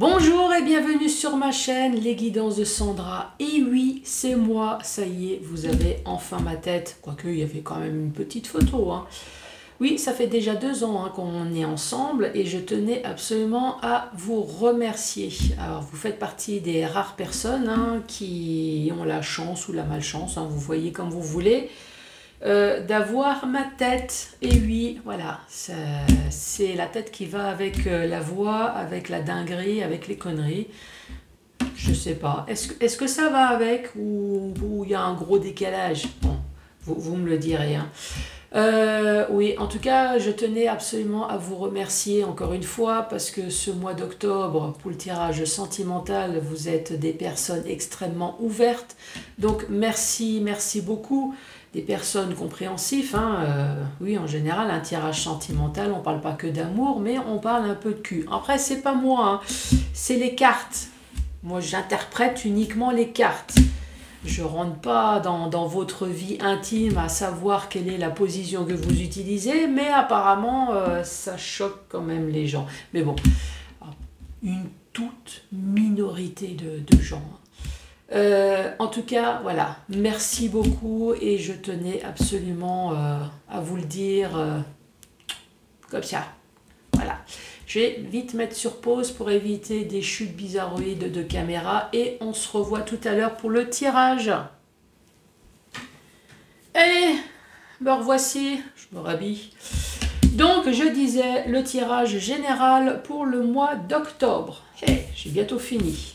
Bonjour et bienvenue sur ma chaîne Les Guidances de Sandra. Et oui, c'est moi, ça y est, vous avez enfin ma tête. Quoique, il y avait quand même une petite photo. Oui, ça fait déjà 2 ans qu'on est ensemble et je tenais absolument à vous remercier. Alors, vous faites partie des rares personnes qui ont la chance ou la malchance, vous voyez comme vous voulez, d'avoir ma tête. Et oui, voilà, c'est la tête qui va avec la voix, avec la dinguerie, avec les conneries. Je sais pas. Est-ce que ça va avec ou il y a un gros décalage? Bon, vous me le direz. Oui, en tout cas, je tenais absolument à vous remercier encore une fois parce que ce mois d'octobre, pour le tirage sentimental, vous êtes des personnes extrêmement ouvertes. Donc, merci, merci beaucoup. Des personnes compréhensives. Oui, en général, un tirage sentimental, on ne parle pas que d'amour, mais on parle un peu de cul. Après, c'est pas moi, c'est les cartes. Moi, j'interprète uniquement les cartes. Je ne rentre pas dans votre vie intime à savoir quelle est la position que vous utilisez, mais apparemment, ça choque quand même les gens. Mais bon, une toute minorité de gens. En tout cas, voilà, merci beaucoup et je tenais absolument à vous le dire comme ça. Voilà. Je vais vite mettre sur pause pour éviter des chutes bizarroïdes de caméra et on se revoit tout à l'heure pour le tirage. Allez, me revoici, je me rhabille. Donc, je disais le tirage général pour le mois d'octobre. J'ai bientôt fini.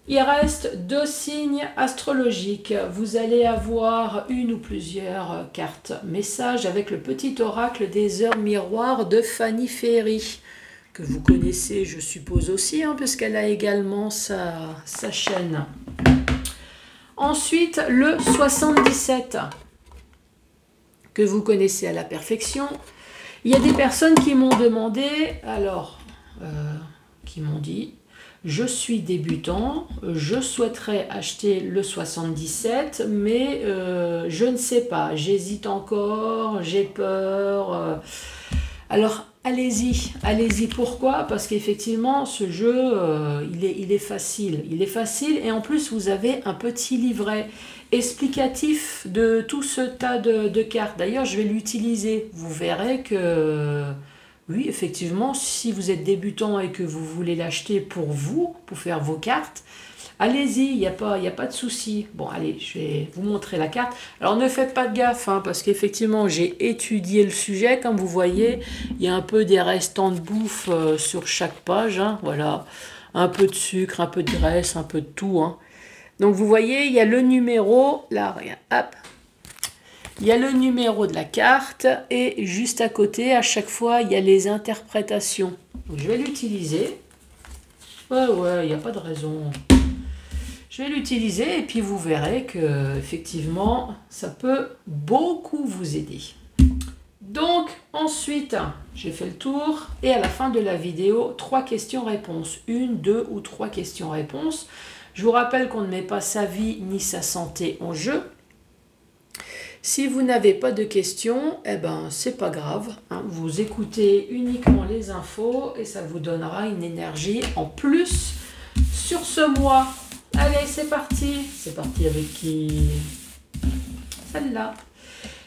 Il reste 2 signes astrologiques. Vous allez avoir une ou plusieurs cartes messages avec le petit oracle des heures miroirs de Fanny Ferry, que vous connaissez, je suppose aussi, puisqu'elle a également sa chaîne. Ensuite, le 77, que vous connaissez à la perfection. Il y a des personnes qui m'ont demandé, qui m'ont dit... Je suis débutant, je souhaiterais acheter le 77, mais je ne sais pas, j'hésite encore, j'ai peur. Alors, allez-y, allez-y. Pourquoi? Parce qu'effectivement, ce jeu, il est facile. Il est facile et en plus, vous avez un petit livret explicatif de tout ce tas de cartes. D'ailleurs, je vais l'utiliser. Vous verrez que... Oui, effectivement, si vous êtes débutant et que vous voulez l'acheter pour vous, pour faire vos cartes, allez-y, il n'y a pas de souci. Bon, allez, je vais vous montrer la carte. Alors, ne faites pas de gaffe, parce qu'effectivement, j'ai étudié le sujet. Comme vous voyez, il y a un peu des restants de bouffe sur chaque page. Voilà, un peu de sucre, un peu de graisse, un peu de tout. Donc, vous voyez, il y a le numéro. Là, regarde, hop. Il y a le numéro de la carte et juste à côté, à chaque fois, il y a les interprétations. Donc, je vais l'utiliser. Ouais, il n'y a pas de raison. Je vais l'utiliser et puis vous verrez que effectivement, ça peut beaucoup vous aider. Donc, ensuite, j'ai fait le tour et à la fin de la vidéo, 3 questions-réponses. 1, 2 ou 3 questions-réponses. Je vous rappelle qu'on ne met pas sa vie ni sa santé en jeu. Si vous n'avez pas de questions, c'est pas grave. Vous écoutez uniquement les infos et ça vous donnera une énergie en plus sur ce mois. Allez, c'est parti. C'est parti avec qui? Celle-là.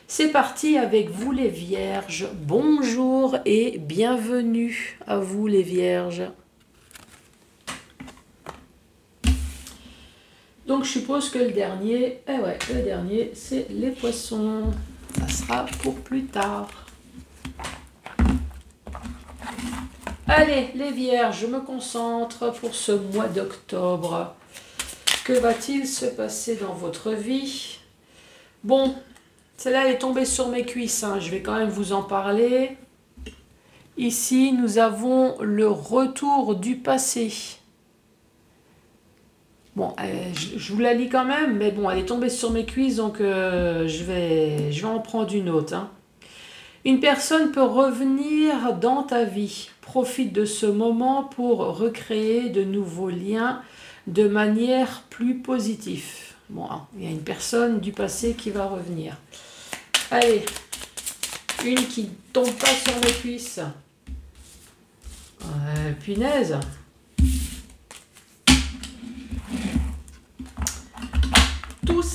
C'est parti avec vous les vierges. Bonjour et bienvenue à vous les vierges. Donc, je suppose que le dernier, le dernier, c'est les poissons. Ça sera pour plus tard. Allez, les vierges, je me concentre pour ce mois d'octobre. Que va-t-il se passer dans votre vie? Bon, celle-là, elle est tombée sur mes cuisses. Je vais quand même vous en parler. Ici, nous avons le retour du passé. Bon, je vous la lis quand même, mais bon, elle est tombée sur mes cuisses, donc je vais en prendre une autre. Une personne peut revenir dans ta vie. Profite de ce moment pour recréer de nouveaux liens de manière plus positive. Bon, il y a une personne du passé qui va revenir. Allez, une qui ne tombe pas sur mes cuisses. Punaise.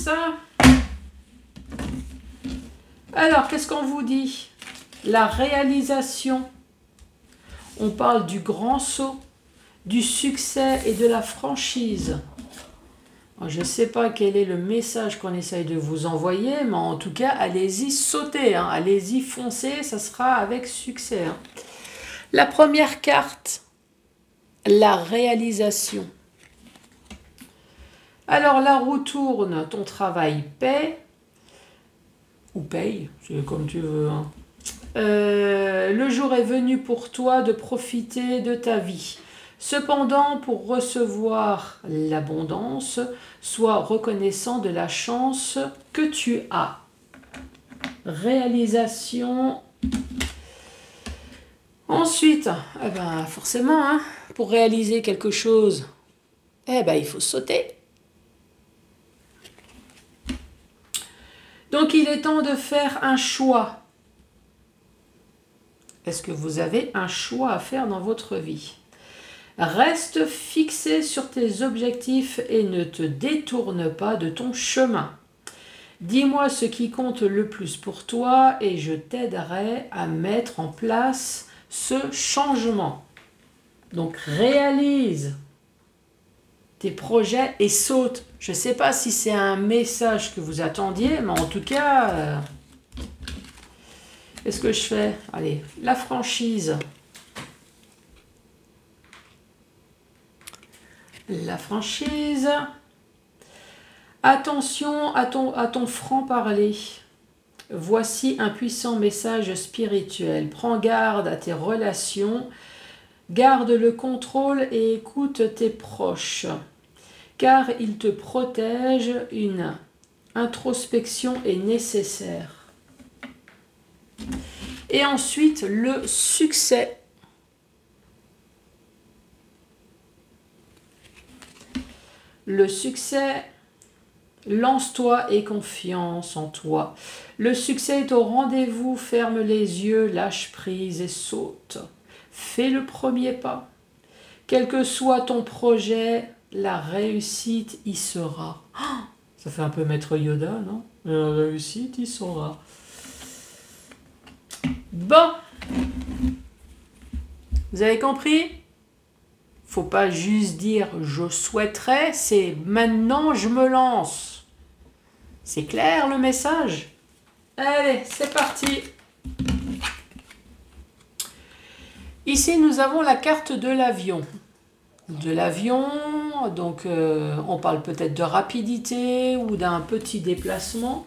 Balance. Alors, qu'est-ce qu'on vous dit? La réalisation. On parle du grand saut, du succès et de la franchise. Alors, je ne sais pas quel est le message qu'on essaye de vous envoyer, mais en tout cas, allez-y, sautez, hein, allez-y, foncez, ça sera avec succès. Hein. La première carte, la réalisation. Alors, la roue tourne, ton travail paie, ou paye, c'est comme tu veux. Hein. Le jour est venu pour toi de profiter de ta vie. Cependant, pour recevoir l'abondance, sois reconnaissant de la chance que tu as. Réalisation. Ensuite, eh ben, forcément, hein, pour réaliser quelque chose, eh ben, il faut sauter. Donc, il est temps de faire un choix. Est-ce que vous avez un choix à faire dans votre vie? Reste fixé sur tes objectifs et ne te détourne pas de ton chemin. Dis-moi ce qui compte le plus pour toi et je t'aiderai à mettre en place ce changement. Donc réalise tes projets et saute. Je ne sais pas si c'est un message que vous attendiez, mais en tout cas, qu'est-ce que je fais? Allez, la franchise. La franchise. Attention à ton franc-parler. Voici un puissant message spirituel. Prends garde à tes relations. Garde le contrôle et écoute tes proches. Car ils te protègent, une introspection est nécessaire. Et ensuite, le succès. Le succès, lance-toi et confiance en toi. Le succès est au rendez-vous, ferme les yeux, lâche prise et saute. Fais le premier pas. Quel que soit ton projet, la réussite y sera. Oh, ça fait un peu maître Yoda, non? La réussite y sera. Bon. Vous avez compris? Faut pas juste dire je souhaiterais, c'est maintenant je me lance. C'est clair le message? Allez, c'est parti. Ici, nous avons la carte de l'avion. De l'avion, donc on parle peut-être de rapidité ou d'un petit déplacement.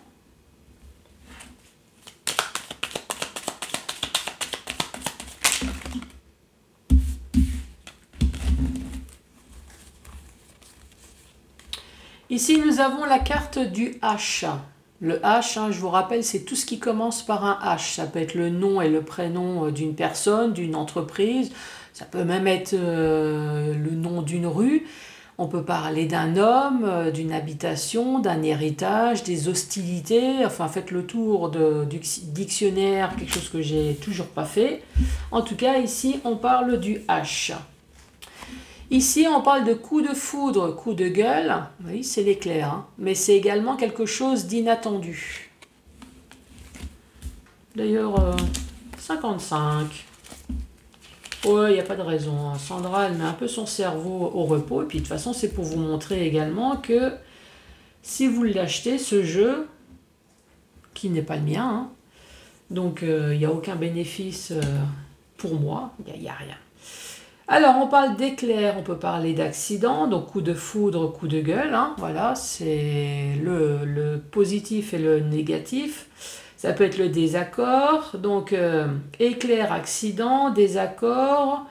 Ici, nous avons la carte du H. Le H, hein, je vous rappelle, c'est tout ce qui commence par un H. Ça peut être le nom et le prénom d'une personne, d'une entreprise. Ça peut même être le nom d'une rue. On peut parler d'un homme, d'une habitation, d'un héritage, des hostilités. Enfin, faites le tour du dictionnaire, quelque chose que j'ai toujours pas fait. En tout cas, ici, on parle du H. Ici, on parle de coup de foudre, coup de gueule. Oui, c'est l'éclair, hein. Mais c'est également quelque chose d'inattendu. D'ailleurs, 55. Ouais, il n'y a pas de raison. Hein. Sandra, elle met un peu son cerveau au repos. Et puis, de toute façon, c'est pour vous montrer également que si vous l'achetez, ce jeu, qui n'est pas le mien, hein, donc il n'y a aucun bénéfice pour moi. Il n'y a rien. Alors, on parle d'éclair, on peut parler d'accident, donc coup de foudre, coup de gueule, hein, voilà, c'est le positif et le négatif. Ça peut être le désaccord, donc éclair, accident, désaccord,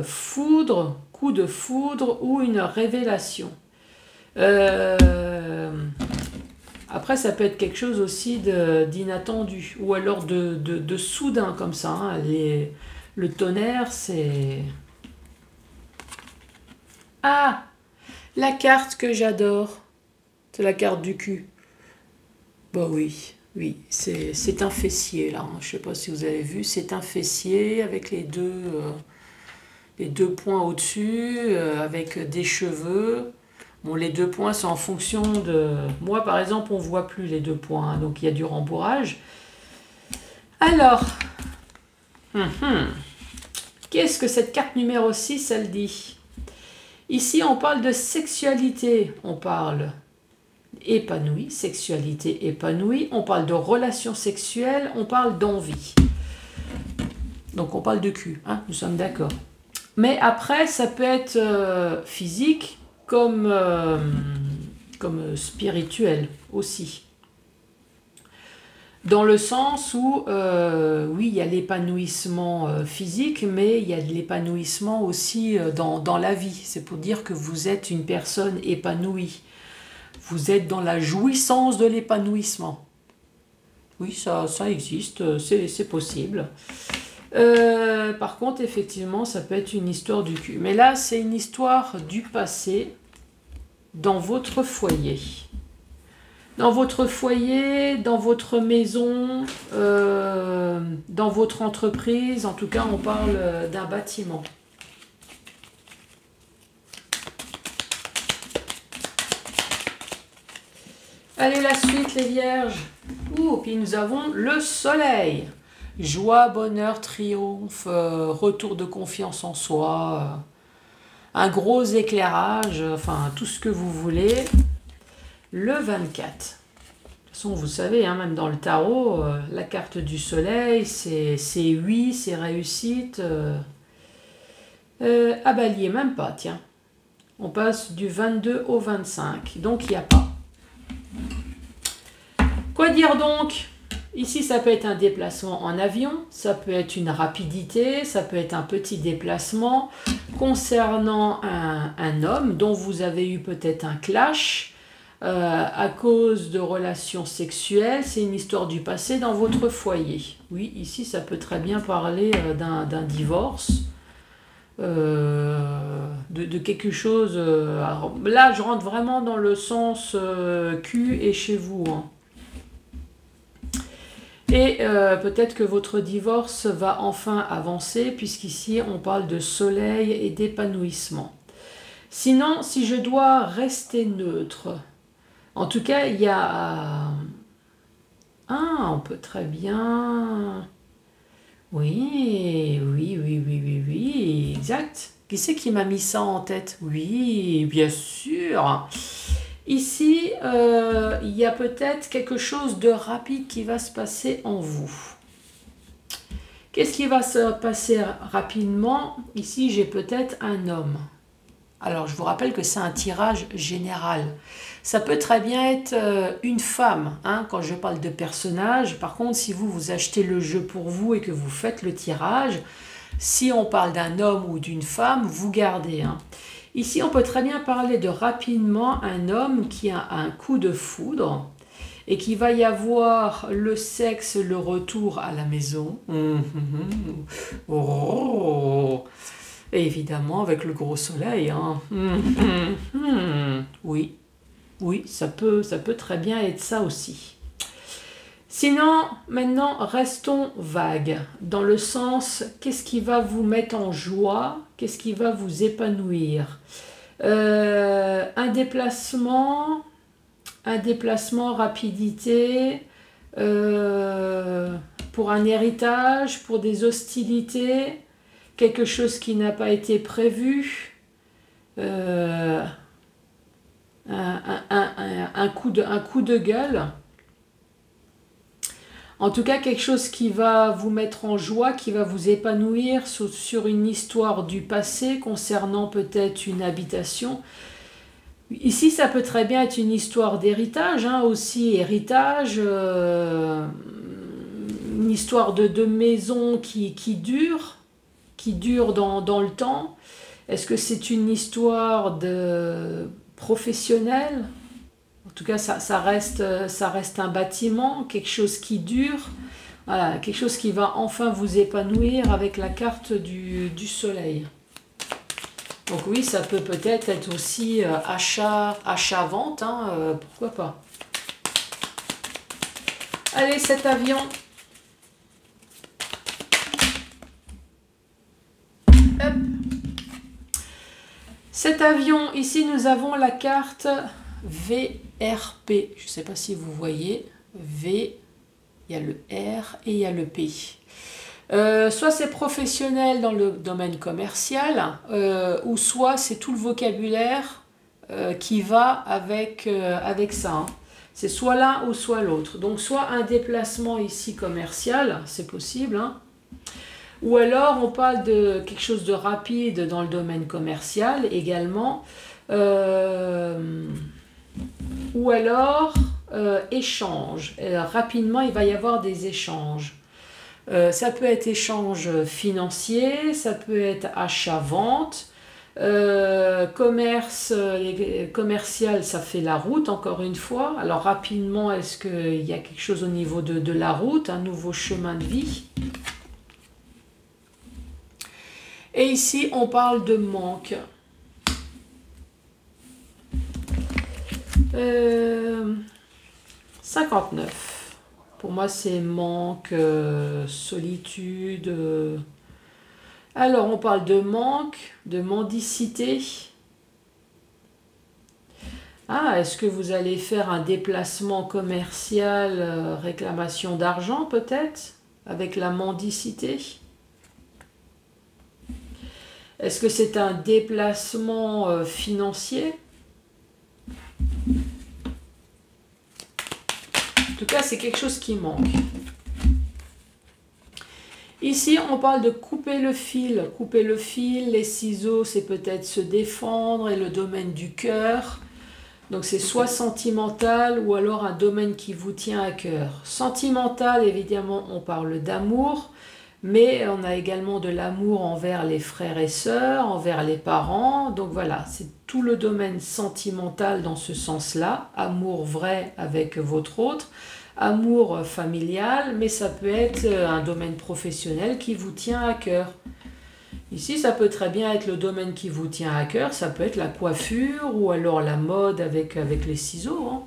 foudre, coup de foudre ou une révélation. Après, ça peut être quelque chose aussi d'inattendu, ou alors de soudain comme ça. Hein, le tonnerre, c'est... Ah, la carte que j'adore, c'est la carte du cul. Bah oui, c'est un fessier là, hein. Je ne sais pas si vous avez vu, c'est un fessier avec les deux points au-dessus, avec des cheveux. Bon, les 2 points, c'est en fonction de... Moi, par exemple, on ne voit plus les 2 points, hein, donc il y a du rembourrage. Alors, qu'est-ce que cette carte numéro 6, elle dit? Ici, on parle de sexualité, on parle épanouie, sexualité épanouie, on parle de relations sexuelles, on parle d'envie. Donc, on parle de cul, hein, nous sommes d'accord. Mais après, ça peut être physique comme spirituel aussi. Dans le sens où, oui, il y a l'épanouissement physique, mais il y a de l'épanouissement aussi dans la vie. C'est pour dire que vous êtes une personne épanouie. Vous êtes dans la jouissance de l'épanouissement. Oui, ça existe, c'est possible. Par contre, effectivement, ça peut être une histoire du cul. Mais là, c'est une histoire du passé dans votre foyer. Dans votre foyer, dans votre maison, dans votre entreprise. En tout cas, on parle d'un bâtiment. Allez, la suite, les vierges. Ouh, puis nous avons le soleil. Joie, bonheur, triomphe, retour de confiance en soi, un gros éclairage, enfin tout ce que vous voulez. Le 24. De toute façon, vous savez, hein, même dans le tarot, la carte du soleil, c'est oui, c'est réussite. Abalier, même pas, tiens. On passe du 22 au 25, donc il n'y a pas. Quoi dire donc? Ici, ça peut être un déplacement en avion, ça peut être une rapidité, ça peut être un petit déplacement concernant un homme dont vous avez eu peut-être un clash à cause de relations sexuelles. C'est une histoire du passé dans votre foyer. Oui, ici, ça peut très bien parler d'un divorce, de quelque chose. Alors, là, je rentre vraiment dans le sens cul et chez vous, hein. Et peut-être que votre divorce va enfin avancer, puisqu'ici on parle de soleil et d'épanouissement. Sinon, si je dois rester neutre, en tout cas, il y a... Ah, on peut très bien... Oui, exact. Qui c'est qui m'a mis ça en tête? Oui, bien sûr. Ici, il y a peut-être quelque chose de rapide qui va se passer en vous. Qu'est-ce qui va se passer rapidement? Ici, j'ai peut-être un homme. Alors, je vous rappelle que c'est un tirage général. Ça peut très bien être une femme, hein, quand je parle de personnage. Par contre, si vous achetez le jeu pour vous et que vous faites le tirage, si on parle d'un homme ou d'une femme, vous gardez, hein. Ici, on peut très bien parler de rapidement un homme qui a un coup de foudre et qu'il va y avoir le sexe, le retour à la maison. Oh. Et évidemment, avec le gros soleil, hein. Oui, ça peut très bien être ça aussi. Sinon, maintenant, restons vagues, dans le sens, qu'est-ce qui va vous mettre en joie? Qu'est-ce qui va vous épanouir? Un déplacement, rapidité, pour un héritage, pour des hostilités, quelque chose qui n'a pas été prévu, un coup de gueule. En tout cas, quelque chose qui va vous mettre en joie, qui va vous épanouir sur une histoire du passé concernant peut-être une habitation. Ici, ça peut très bien être une histoire d'héritage, hein, aussi héritage, une histoire de maison qui dure dans le temps. Est-ce que c'est une histoire de professionnelle? En tout cas, ça reste un bâtiment, quelque chose qui dure, voilà, quelque chose qui va enfin vous épanouir avec la carte du soleil. Donc oui, ça peut peut-être être aussi achat-vente, hein, pourquoi pas. Allez, cet avion. Hop. Cet avion, ici, nous avons la carte VRP. Je ne sais pas si vous voyez. V, il y a le R et il y a le P. Soit c'est professionnel dans le domaine commercial, ou soit c'est tout le vocabulaire qui va avec, avec ça. Hein. C'est soit l'un ou soit l'autre. Donc soit un déplacement ici commercial, c'est possible. Hein. Ou alors on parle de quelque chose de rapide dans le domaine commercial également. Ou alors échange. Rapidement, il va y avoir des échanges. Ça peut être échange financier, ça peut être achat-vente. Commercial, ça fait la route, encore une fois. Alors rapidement, est-ce qu'il y a quelque chose au niveau de la route, un nouveau chemin de vie? Et ici, on parle de manque. 59. Pour moi, c'est manque, solitude. Alors, on parle de manque, de mendicité. Ah, est-ce que vous allez faire un déplacement commercial, réclamation d'argent peut-être, avec la mendicité? Est-ce que c'est un déplacement financier? En tout cas, c'est quelque chose qui manque. Ici, on parle de couper le fil. Couper le fil, les ciseaux, c'est peut-être se défendre et le domaine du cœur. Donc, c'est soit sentimental ou alors un domaine qui vous tient à cœur. Sentimental, évidemment, on parle d'amour. Mais on a également de l'amour envers les frères et sœurs, envers les parents. Donc voilà, c'est tout le domaine sentimental dans ce sens-là. Amour vrai avec votre autre. Amour familial, mais ça peut être un domaine professionnel qui vous tient à cœur. Ici, ça peut très bien être le domaine qui vous tient à cœur. Ça peut être la coiffure ou alors la mode avec les ciseaux. Hein.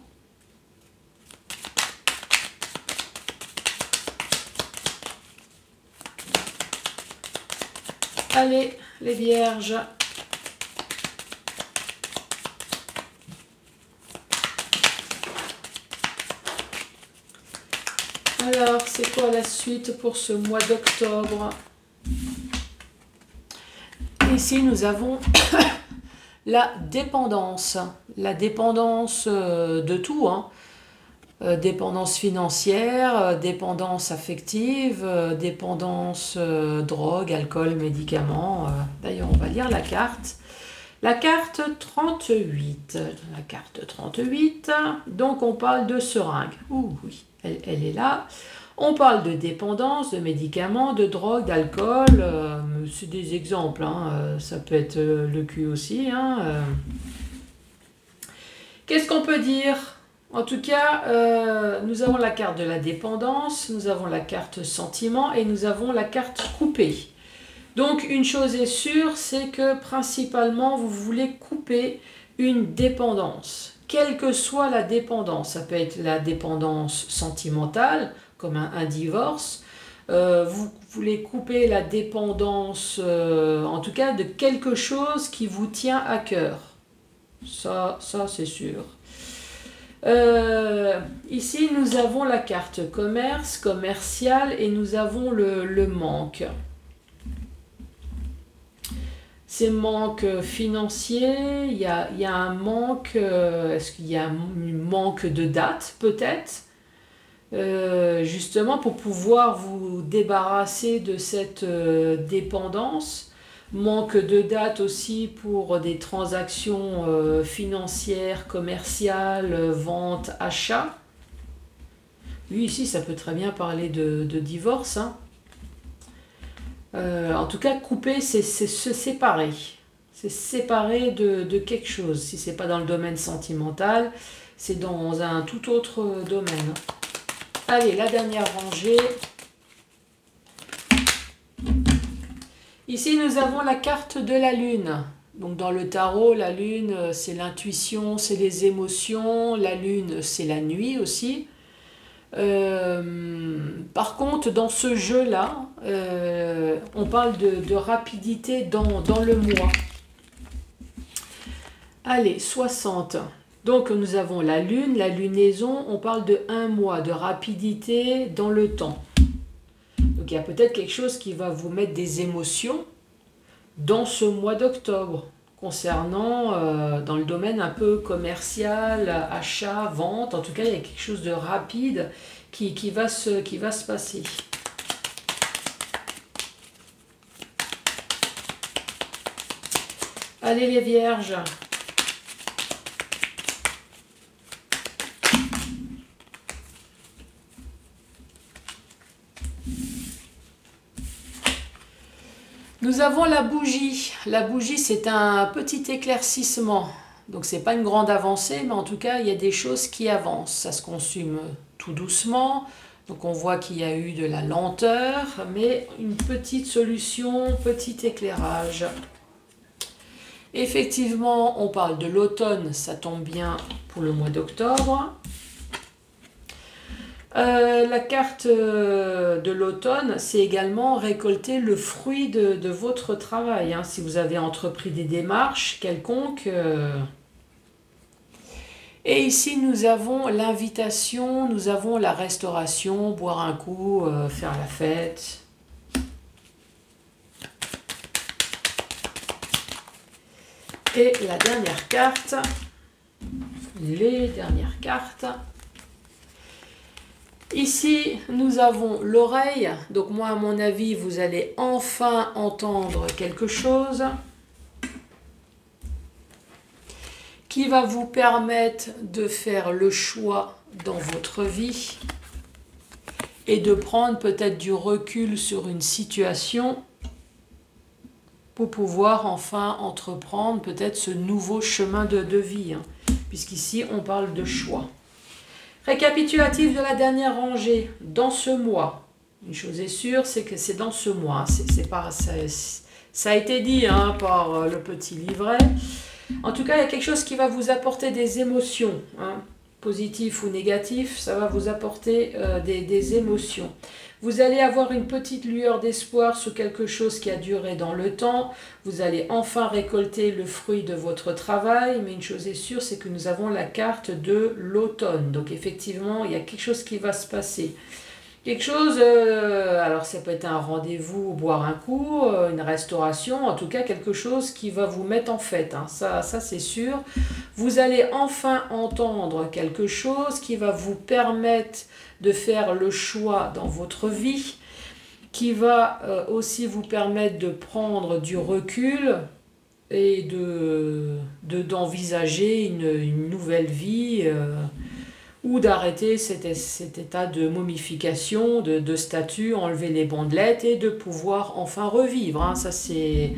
Allez, les vierges. Alors, c'est quoi la suite pour ce mois d'octobre? Ici, nous avons la dépendance. La dépendance de tout, hein. Dépendance financière, dépendance affective, dépendance drogue, alcool, médicaments. D'ailleurs, on va lire la carte. La carte 38. La carte 38. Donc, on parle de seringue. Ouh, oui, elle est là. On parle de dépendance, de médicaments, de drogue, d'alcool. C'est des exemples. Hein. Ça peut être le cul aussi. Hein. Qu'est-ce qu'on peut dire ? En tout cas, nous avons la carte de la dépendance, nous avons la carte sentiment et nous avons la carte coupée. Donc, une chose est sûre, c'est que principalement, vous voulez couper une dépendance. Quelle que soit la dépendance, ça peut être la dépendance sentimentale, comme un divorce. Vous voulez couper la dépendance, en tout cas, de quelque chose qui vous tient à cœur. Ça c'est sûr. Ici, nous avons la carte commerce, commercial, et nous avons le manque. C'est manque financier, il y a un manque, est-ce qu'il y a un manque de date peut-être? Justement pour pouvoir vous débarrasser de cette dépendance. Manque de date aussi pour des transactions financières, commerciales, vente, achat. Oui, ici, ça peut très bien parler de divorce. Hein. En tout cas, couper, c'est se séparer. C'est se séparer de quelque chose. Si ce n'est pas dans le domaine sentimental, c'est dans un tout autre domaine. Allez, la dernière rangée. Ici, nous avons la carte de la lune. Donc, dans le tarot, la lune, c'est l'intuition, c'est les émotions. La lune, c'est la nuit aussi. Par contre, dans ce jeu-là, on parle de rapidité dans le mois. Allez, 60. Donc nous avons la lune, la lunaison, on parle de 1 mois, de rapidité dans le temps. Donc il y a peut-être quelque chose qui va vous mettre des émotions dans ce mois d'octobre, concernant dans le domaine un peu commercial, achat, vente. En tout cas, il y a quelque chose de rapide qui va se passer. Allez les vierges. Nous avons la bougie. La bougie, c'est un petit éclaircissement. Donc, ce n'est pas une grande avancée, mais en tout cas, il y a des choses qui avancent. Ça se consume tout doucement. Donc, on voit qu'il y a eu de la lenteur, mais une petite solution, petit éclairage. Effectivement, on parle de l'automne. Ça tombe bien pour le mois d'octobre. La carte de l'automne, c'est également récolter le fruit de votre travail. Hein, si vous avez entrepris des démarches quelconques. Et ici, nous avons l'invitation, nous avons la restauration, boire un coup, faire la fête. Et la dernière carte, les dernières cartes. Ici, nous avons l'oreille. Donc moi, à mon avis, vous allez enfin entendre quelque chose qui va vous permettre de faire le choix dans votre vie et de prendre peut-être du recul sur une situation pour pouvoir enfin entreprendre peut-être ce nouveau chemin de vie. Hein, puisqu'ici, on parle de choix. Récapitulatif de la dernière rangée, dans ce mois. Une chose est sûre, c'est que c'est dans ce mois. Ça a été dit hein, par le petit livret. En tout cas, il y a quelque chose qui va vous apporter des émotions. Hein, positives ou négatives, ça va vous apporter des émotions. Vous allez avoir une petite lueur d'espoir sur quelque chose qui a duré dans le temps. Vous allez enfin récolter le fruit de votre travail. Mais une chose est sûre, c'est que nous avons la carte de l'automne. Donc effectivement, il y a quelque chose qui va se passer. Quelque chose, alors ça peut être un rendez-vous, boire un coup, une restauration, en tout cas quelque chose qui va vous mettre en fête. Hein. Ça c'est sûr. Vous allez enfin entendre quelque chose qui va vous permettre de faire le choix dans votre vie, qui va aussi vous permettre de prendre du recul et d'envisager une nouvelle vie ou d'arrêter cet état de momification, de statut, enlever les bandelettes et de pouvoir enfin revivre. Hein. Ça c'est...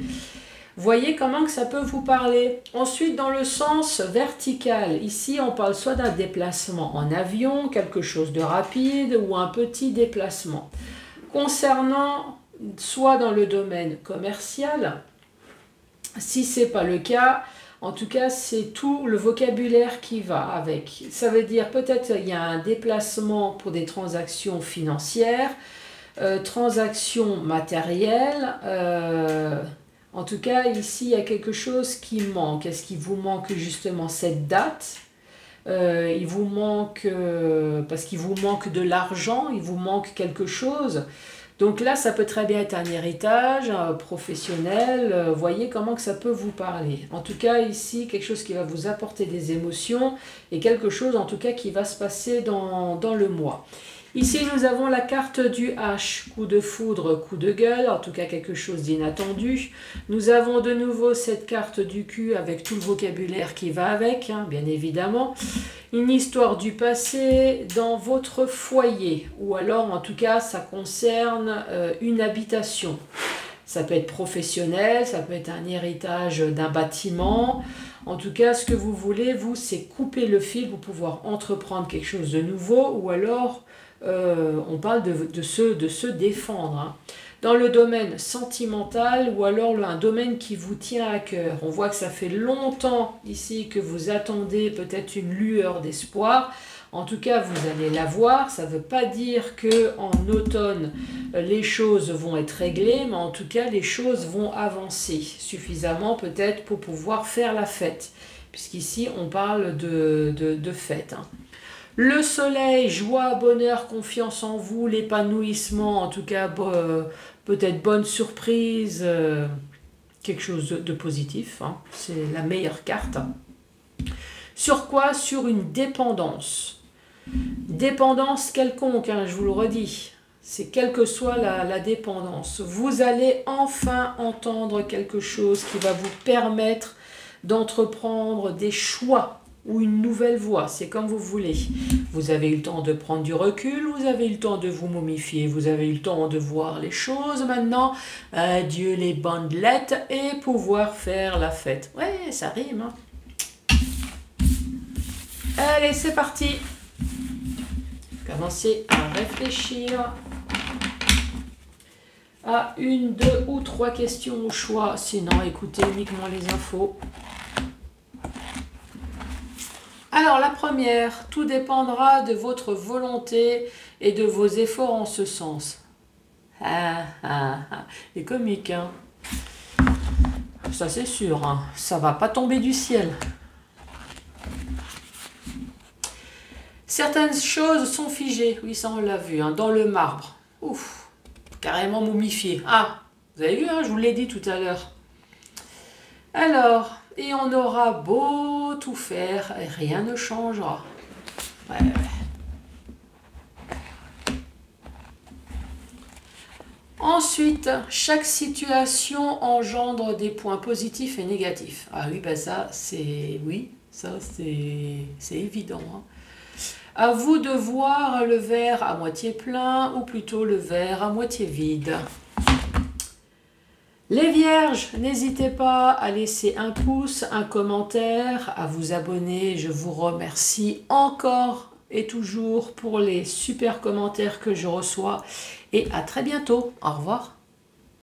Voyez comment que ça peut vous parler. Ensuite, dans le sens vertical, ici, on parle soit d'un déplacement en avion, quelque chose de rapide, ou un petit déplacement. Concernant, soit dans le domaine commercial, si ce n'est pas le cas, en tout cas, c'est tout le vocabulaire qui va avec. Ça veut dire peut-être il y a un déplacement pour des transactions financières, transactions matérielles, en tout cas, ici, il y a quelque chose qui manque. Est-ce qu'il vous manque justement cette date? Il vous manque, parce qu'il vous manque de l'argent, il vous manque quelque chose. Donc là, ça peut très bien être un héritage professionnel. Voyez comment que ça peut vous parler. En tout cas, ici, quelque chose qui va vous apporter des émotions et quelque chose, en tout cas, qui va se passer dans le mois. Ici, nous avons la carte du H, coup de foudre, coup de gueule, en tout cas quelque chose d'inattendu. Nous avons de nouveau cette carte du cul avec tout le vocabulaire qui va avec, hein, bien évidemment. Une histoire du passé dans votre foyer, ou alors en tout cas ça concerne une habitation. Ça peut être professionnel, ça peut être un héritage d'un bâtiment. En tout cas, ce que vous voulez, vous, c'est couper le fil pour pouvoir entreprendre quelque chose de nouveau, ou alors... on parle de se défendre. Hein. Dans le domaine sentimental ou alors un domaine qui vous tient à cœur. On voit que ça fait longtemps ici que vous attendez peut-être une lueur d'espoir. En tout cas, vous allez la voir. Ça ne veut pas dire qu'en automne, les choses vont être réglées, mais en tout cas, les choses vont avancer suffisamment peut-être pour pouvoir faire la fête. puisqu'ici on parle de fête. Hein. Le soleil, joie, bonheur, confiance en vous, l'épanouissement, en tout cas peut-être bonne surprise, quelque chose de positif, hein. C'est la meilleure carte. Sur quoi? Sur une dépendance. Dépendance quelconque, hein, je vous le redis. C'est quelle que soit la dépendance. Vous allez enfin entendre quelque chose qui va vous permettre d'entreprendre des choix ou une nouvelle voie. C'est comme vous voulez. Vous avez eu le temps de prendre du recul, vous avez eu le temps de vous momifier, vous avez eu le temps de voir les choses maintenant. Adieu les bandelettes et pouvoir faire la fête. Ouais, ça rime. Hein. Allez, c'est parti. Commencez à réfléchir à une, deux ou trois questions au choix. Sinon, écoutez uniquement les infos. Alors, la première, tout dépendra de votre volonté et de vos efforts en ce sens. Les comiques, hein. Ça c'est sûr, hein. Ça va pas tomber du ciel. Certaines choses sont figées, oui ça on l'a vu, hein, dans le marbre. Ouf, carrément momifié. Ah, vous avez vu, hein, je vous l'ai dit tout à l'heure. Alors, et on aura beau tout faire, et rien ne changera. Ouais. Ensuite, chaque situation engendre des points positifs et négatifs. Ah oui, ben ça c'est évident. Hein. À vous de voir le verre à moitié plein ou plutôt le verre à moitié vide. Les vierges, n'hésitez pas à laisser un pouce, un commentaire, à vous abonner. Je vous remercie encore et toujours pour les super commentaires que je reçois. Et à très bientôt. Au revoir.